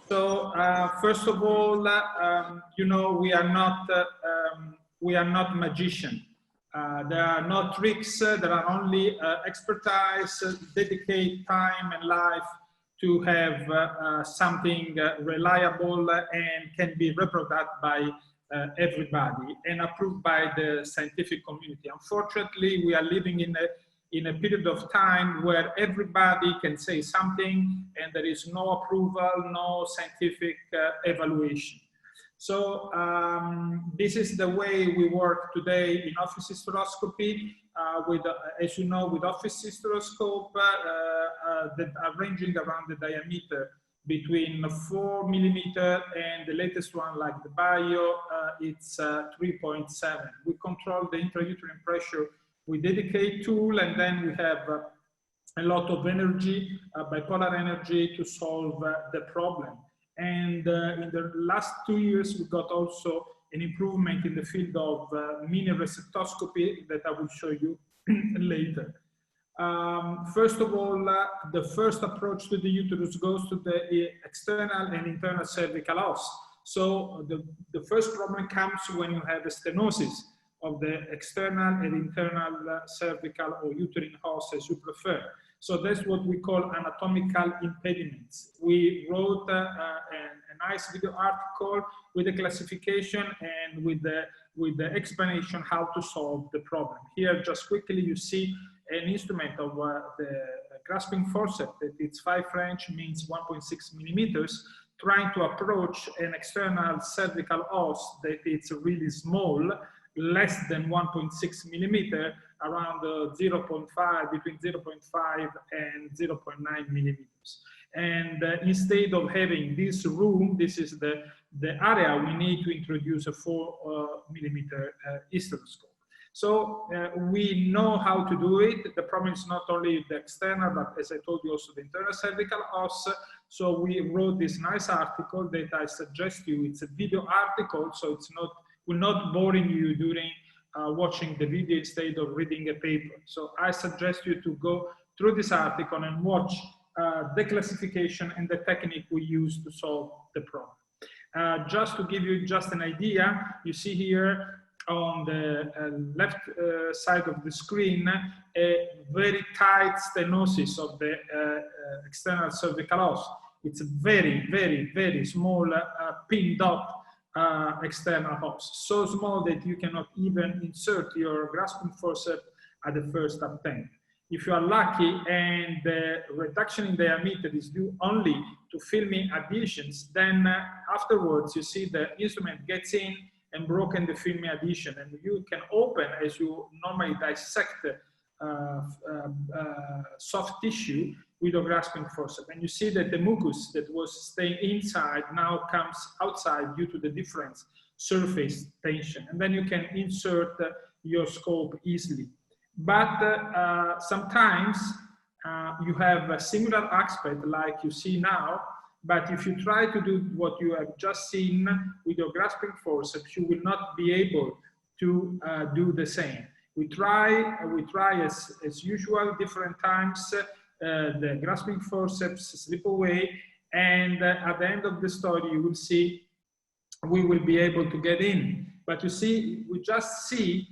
So first of all, you know, we are not magicians. There are no tricks. There are only expertise, dedicate time and life to have something reliable and can be reproduced by everybody and approved by the scientific community. Unfortunately, we are living in a period of time where everybody can say something and there is no approval, no scientific evaluation. So this is the way we work today in office hysteroscopy with, as you know, with office hysteroscope that are ranging around the diameter between 4 millimeter and the latest one, like the Bio, it's 3.7. We control the intrauterine pressure with dedicated tool, and then we have a lot of energy, bipolar energy, to solve the problem. And in the last 2 years, we got also an improvement in the field of mini receptoscopy that I will show you later. First of all, the first approach to the uterus goes to the external and internal cervical os. So the first problem comes when you have a stenosis of the external and internal cervical or uterine os, as you prefer. So that's what we call anatomical impediments. We wrote a nice video article with the classification and with the explanation how to solve the problem. Here, just quickly, you see an instrument of the grasping forceps that it's 5 French, means 1.6 millimeters, trying to approach an external cervical os that it's really small, less than 1.6 millimeter, around 0.5, between 0.5 and 0.9 millimeters. And instead of having this room, this is the area we need to introduce a 4 millimeter hysteroscope. So we know how to do it. The problem is not only the external, but as I told you, also the internal cervical os. So we wrote this nice article that I suggest you. It's a video article, so it's not will not boring you during watching the video instead of reading a paper. So I suggest you to go through this article and watch the classification and the technique we use to solve the problem. Just to give you just an idea, you see here on the left side of the screen a very tight stenosis of the external cervical os. It's a very, very, very small pinned up external os, so small that you cannot even insert your grasping forceps at the first attempt. If you are lucky and the reduction in diameter is due only to filming adhesions, then afterwards you see the instrument gets in and broken the filming adhesion, and you can open, as you normally dissect soft tissue with a grasping forceps, and you see that the mucus that was staying inside now comes outside due to the different surface tension, and then you can insert your scope easily. But sometimes you have a similar aspect like you see now, but if you try to do what you have just seen with your grasping forceps, you will not be able to do the same. We try as usual, different times, the grasping forceps slip away, and at the end of the story, you will see we will be able to get in. But you see, we just see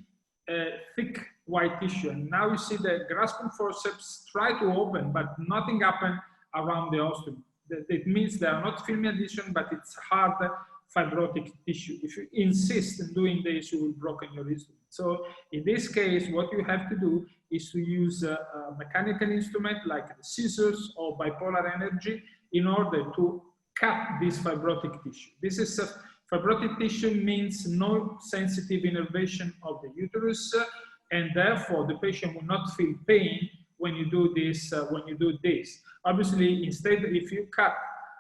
thick white tissue, and now you see the grasping forceps try to open, but nothing happened around the ostium. It means there are not filming adhesion, but it's hard fibrotic tissue. If you insist in doing this, you will broken your instrument. So in this case, what you have to do is to use a mechanical instrument like the scissors or bipolar energy in order to cut this fibrotic tissue. This is fibrotic tissue means no sensitive innervation of the uterus, and therefore the patient will not feel pain when you do this. Obviously, instead, if you cut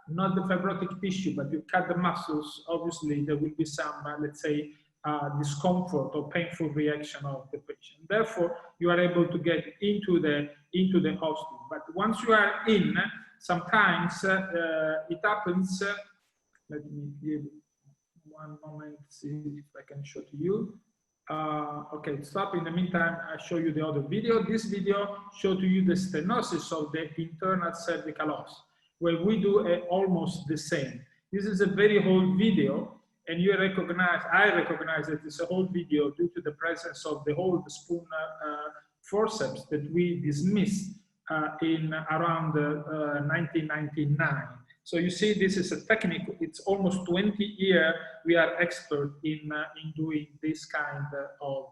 not the fibrotic tissue, but you cut the muscles, obviously there will be some, let's say, discomfort or painful reaction of the patient. Therefore, you are able to get into the ostium. But once you are in, sometimes it happens. Let me give one moment, see if I can show to you. Okay, stop. In the meantime, I show you the other video. This video shows to you the stenosis of the internal cervical os. where we do almost the same. This is a very old video, and I recognize that it's a old video due to the presence of the old spoon forceps that we dismissed in around 1999. So you see, this is a technique. It's almost 20 years we are expert in doing this kind of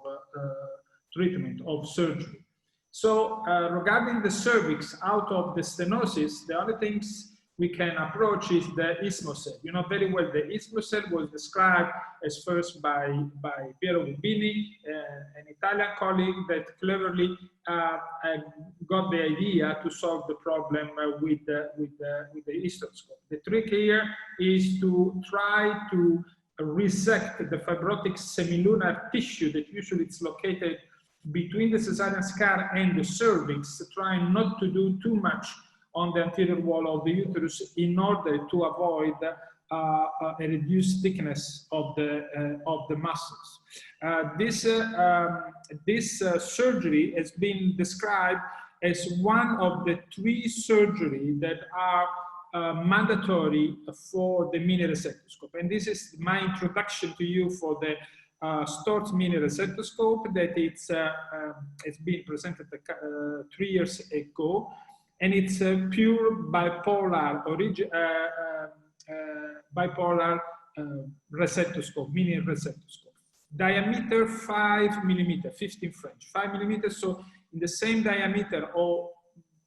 treatment, of surgery. So regarding the cervix, out of the stenosis, the only things we can approach is the isthmocele. You know very well the isthmocele was described as first by Piero Gubini, an Italian colleague that cleverly got the idea to solve the problem with the hysteroscope. The trick here is to try to resect the fibrotic semilunar tissue that usually it's located between the cesarean scar and the cervix, trying not to do too much on the anterior wall of the uterus in order to avoid a reduced thickness of the muscles. This surgery has been described as one of the 3 surgeries that are mandatory for the mini resectoscope. And this is my introduction to you for the Storz mini resectoscope that it's been presented 3 years ago. And it's a pure bipolar resectoscope, mini resectoscope. Diameter 5 millimeter, 15 French, 5 millimeters. So in the same diameter, or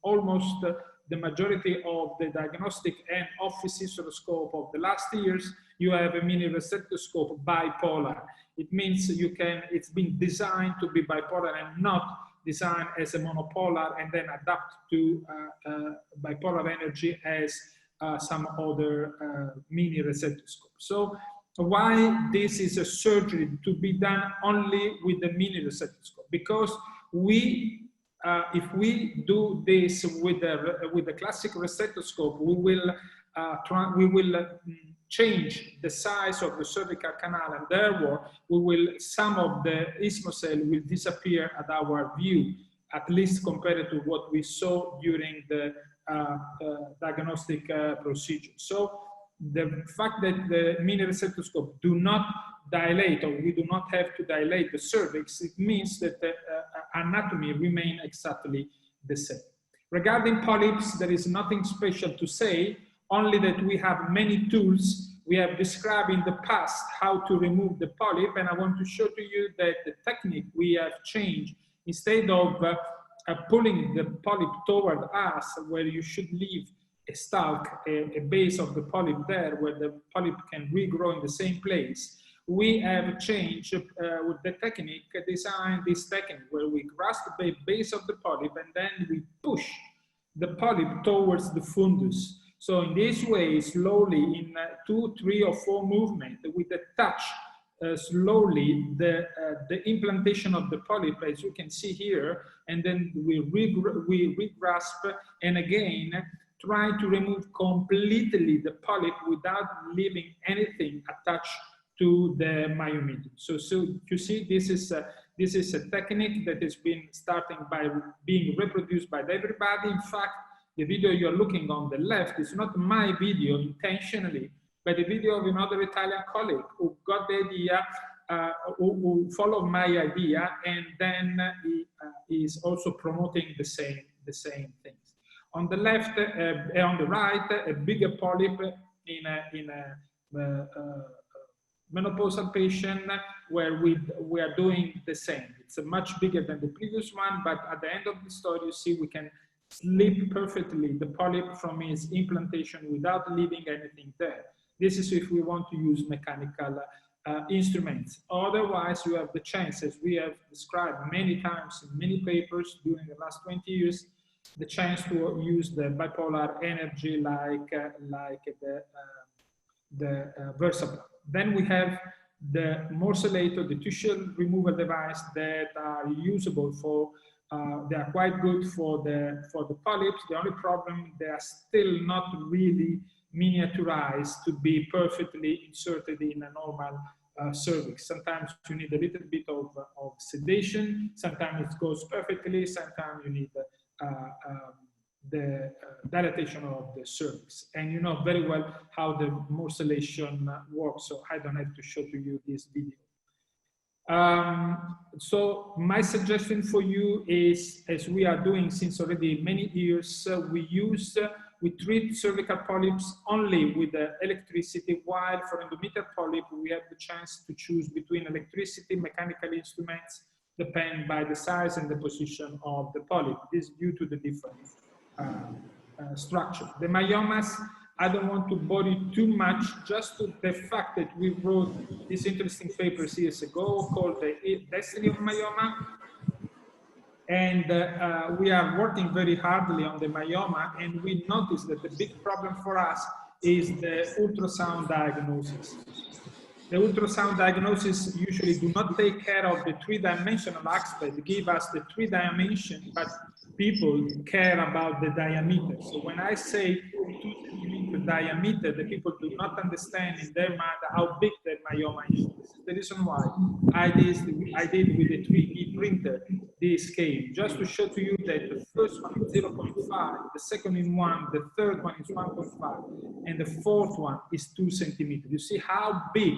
almost the majority of the diagnostic and office hysteroscope of the last years, you have a mini resectoscope bipolar. It means it's been designed to be bipolar and not designed as a monopolar and then adapt to bipolar energy as some other mini resectoscope. So why this is a surgery to be done only with the mini resectoscope? Because if we do this with the classic resectoscope, we will change the size of the cervical canal, and therefore some of the isthmocele will disappear at our view, at least compared to what we saw during the diagnostic procedure. So the fact that the mini resectoscope do not dilate, or we do not have to dilate the cervix, it means that the anatomy remain exactly the same. Regarding polyps, there is nothing special to say, only that we have many tools. We have described in the past how to remove the polyp, and I want to show to you that the technique we have changed. Instead of pulling the polyp toward us, where you should leave a stalk, a base of the polyp there, where the polyp can regrow in the same place, we have changed with the technique, designed this technique where we grasp the base of the polyp and then we push the polyp towards the fundus. So in this way, slowly, in 2, 3, or 4 movements, with a touch, slowly, the implantation of the polyp, as you can see here, and then we re-grasp, and again, try to remove completely the polyp without leaving anything attached to the myometrium. So you see, this is a technique that has been starting by being reproduced by everybody. In fact, the video you're looking on the left is not my video intentionally, but the video of another Italian colleague who got the idea, who followed my idea, and then he is also promoting the same things. On the left, on the right, a bigger polyp in a menopausal patient where we are doing the same. It's much bigger than the previous one, but at the end of the story, you see we can slip perfectly the polyp from its implantation without leaving anything there. This is if we want to use mechanical instruments. Otherwise, you have the chance, as we have described many times in many papers during the last 20 years, the chance to use the bipolar energy like the VersaPlug. Then we have the morcellator, the tissue removal device that are usable for, they are quite good for the polyps. The only problem, they are still not really miniaturized to be perfectly inserted in a normal cervix. Sometimes you need a little bit of sedation, sometimes it goes perfectly, sometimes you need dilatation of the cervix. And you know very well how the morcellation works, so I don't have to show to you this video. So my suggestion for you is, as we are doing since already many years, we treat cervical polyps only with electricity, while for endometrial polyp we have the chance to choose between electricity, mechanical instruments, depend by the size and the position of the polyp. This is due to the different structure. The myomas, I don't want to bore you too much, just to the fact that we wrote this interesting paper years ago called The Destiny of Myoma. And we are working very hardly on the myoma, and we noticed that the big problem for us is the ultrasound diagnosis. The ultrasound diagnosis usually do not take care of the three-dimensional aspect, give us the three dimension, but people care about the diameter. So when I say 2 centimeter diameter, the people do not understand in their mind how big the myoma is. This is the reason why I did with the 3D printer this scale, just to show to you that the first one is 0.5, the second is 1, the third one is 1.5, and the fourth one is 2 centimeters. You see how big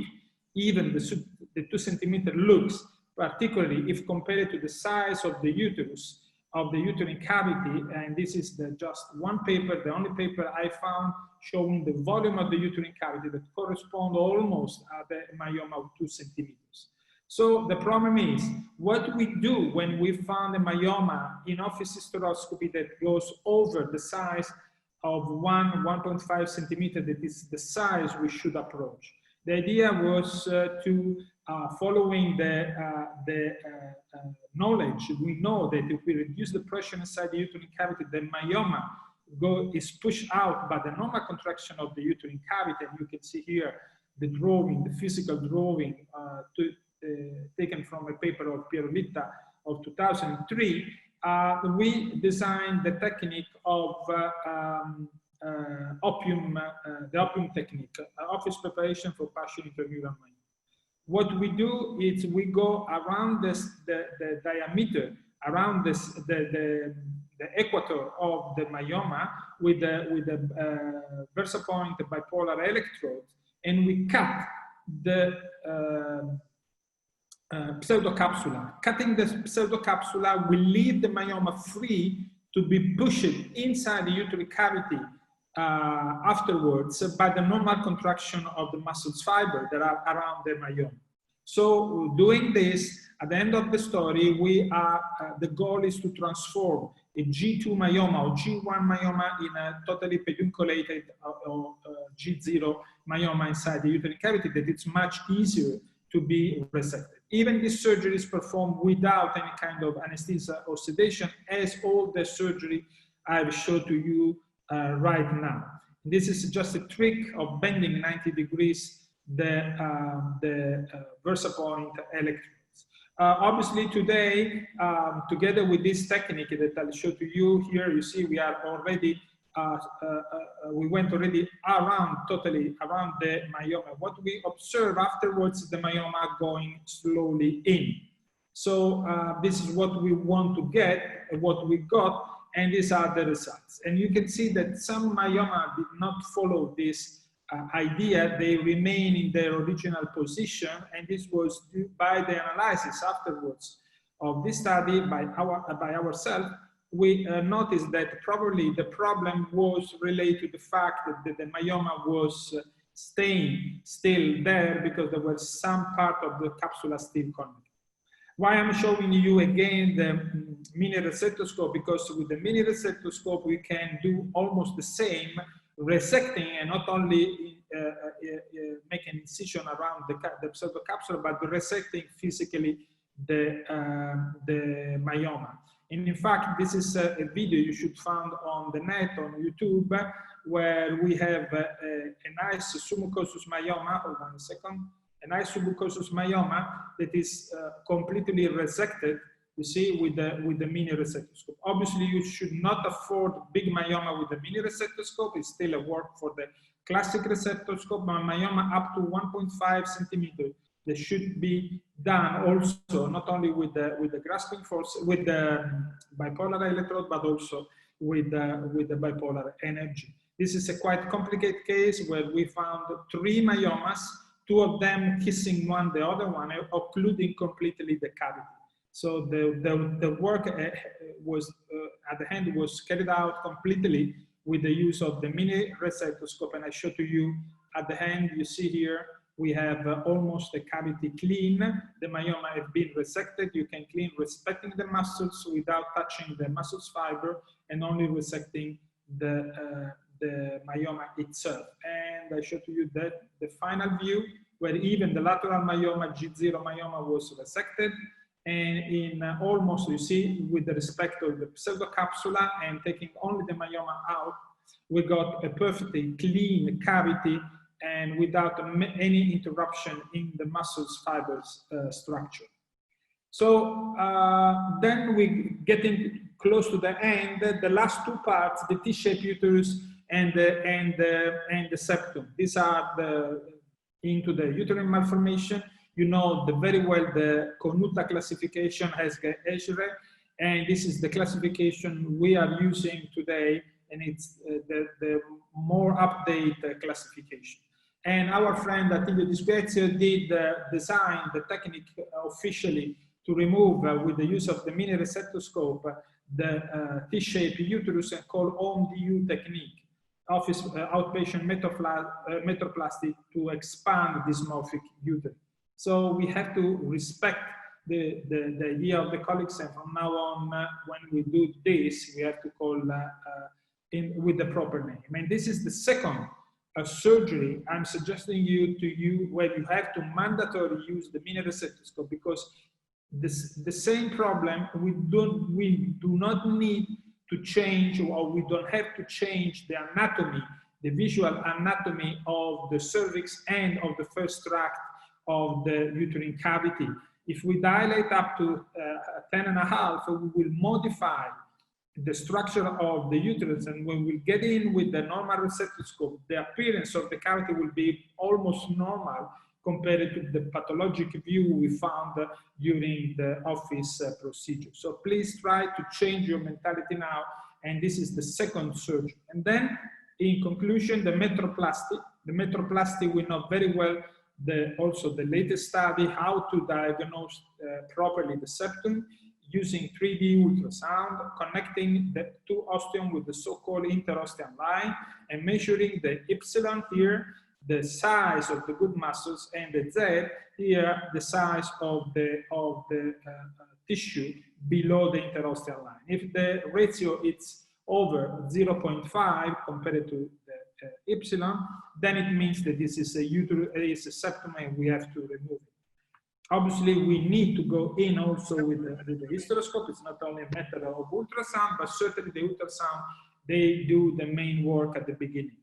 even the 2 centimeter looks, particularly if compared to the size of the uterus, of the uterine cavity. And this is just one paper, the only paper I found showing the volume of the uterine cavity that correspond almost at the myoma of 2 centimeters. So the problem is, what we do when we found a myoma in office hysteroscopy that goes over the size of 1.5 centimeter, that is the size we should approach. The idea was following the knowledge. We know that if we reduce the pressure inside the uterine cavity, the myoma is pushed out by the normal contraction of the uterine cavity. And you can see here the drawing, the physical drawing taken from a paper of Piero Litta of 2003. We designed the technique of the opium technique, office preparation for partial intramural myoma. What we do is we go around the diameter, around the equator of the myoma with the VersaPoint bipolar electrode, and we cut the pseudocapsula. Cutting the pseudocapsula will leave the myoma free to be pushed inside the uterine cavity afterwards by the normal contraction of the muscles fiber that are around the myoma. So doing this, at the end of the story, the goal is to transform a G2 myoma or G1 myoma in a totally pedunculated or G0 myoma inside the uterine cavity that it's much easier to be resected. Even this surgery is performed without any kind of anesthesia or sedation, as all the surgery I've showed to you right now. This is just a trick of bending 90 degrees the VersaPoint electrodes. Obviously today, together with this technique that I'll show to you here, you see we are already, we went already totally around the myoma. What we observe afterwards is the myoma going slowly in. So this is what we want to get, what we got, and these are the results. And you can see that some myoma did not follow this idea. They remain in their original position, and this was due by the analysis afterwards of this study by ourselves. We noticed that probably the problem was related to the fact that the myoma was staying still there because there was some part of the capsula still connected. Why I'm showing you again the mini resectoscope? Because with the mini resectoscope we can do almost the same resecting, and not only make an incision around the pseudocapsule, but resecting physically the myoma. And in fact, this is a video you should find on the net, on YouTube, where we have a nice submucosous myoma. Hold on a second. A nice submucosous myoma that is completely resected, you see, with the mini resectoscope. Obviously, you should not afford big myoma with the mini resectoscope. It's still a work for the classic resectoscope. But myoma up to 1.5 centimeters, that should be done also not only with the grasping force, with the bipolar electrode, but also the bipolar energy. This is a quite complicated case where we found 3 myomas, 2 of them kissing one the other one, occluding completely the cavity. So the work was at the end was carried out completely with the use of the mini resectoscope, and I show to you at the end. You see here we have almost the cavity clean. The myoma has been resected. You can clean respecting the muscles without touching the muscles fiber, and only resecting the myoma itself. And I show to you that the final view where even the lateral myoma, G0 myoma, was resected. And in almost, you see, with the respect to the pseudocapsula and taking only the myoma out, we got a perfectly clean cavity and without any interruption in the muscles fibers structure. So then we getting close to the end, the last 2 parts, the T-shaped uterus and the septum. These are into the uterine malformation. You know very well the Conuta classification as Esre, and this is the classification we are using today, and it's the more updated classification. And our friend Attilio Di Spiezio did design the technique officially to remove, with the use of the mini resectoscope, the T-shaped uterus, and called OMDU technique, office outpatient metroplasty, to expand dysmorphic uterus. So we have to respect the idea of the colleagues, and from now on, when we do this, we have to call with the proper name. And this is the second surgery I'm suggesting you where you have to mandatorily use the mini resectoscope, because the same problem, we do not need to change, or we don't have to change the anatomy, the visual anatomy of the cervix and of the first tract of the uterine cavity. If we dilate up to 10.5, we will modify the structure of the uterus, and when we get in with the normal resectoscope, the appearance of the cavity will be almost normal compared to the pathologic view we found during the office procedure. So please try to change your mentality now, and this is the second surgery. And then, in conclusion, the metroplasty. The metroplasty, we know very well also the latest study, how to diagnose properly the septum using 3D ultrasound, connecting the 2 osteum with the so-called interosteal line, and measuring the epsilon here, the size of the good muscles, and the Z here, the size of the tissue below the interosteal line. If the ratio is over 0.5 compared to the epsilon, then it means that this is a septum and we have to remove it. Obviously, we need to go in also with the hysteroscope. It's not only a matter of ultrasound, but certainly the ultrasound, they do the main work at the beginning.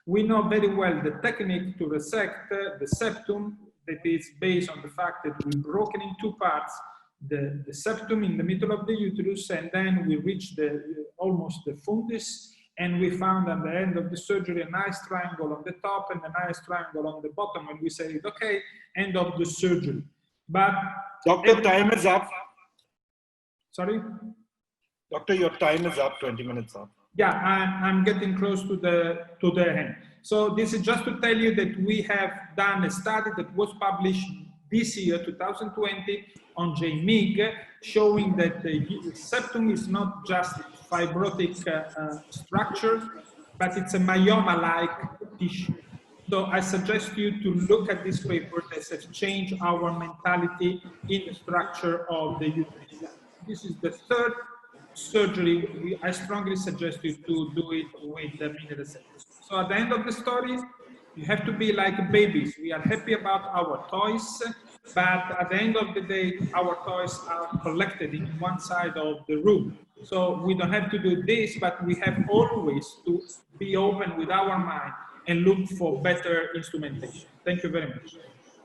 We know very well the technique to resect the septum, that is based on the fact that we've broken in 2 parts, the septum in the middle of the uterus, and then we reach almost the fundus, and we found at the end of the surgery a nice triangle on the top and a nice triangle on the bottom, and we said, okay, end of the surgery. But Doctor, time is up. Sorry? Doctor, your time is up, 20 minutes up. Yeah, I'm getting close to the end. So this is just to tell you that we have done a study that was published this year, 2020, on JMIG, showing that the septum is not just fibrotic structure, but it's a myoma-like tissue. So I suggest you to look at this paper that has changed our mentality in the structure of the uterus. This is the third surgery. I strongly suggest you to do it with the mini resectoscope. So at the end of the story, you have to be like babies. We are happy about our toys, but at the end of the day, our toys are collected in one side of the room. So we don't have to do this, but we have always to be open with our mind and look for better instrumentation. Thank you very much.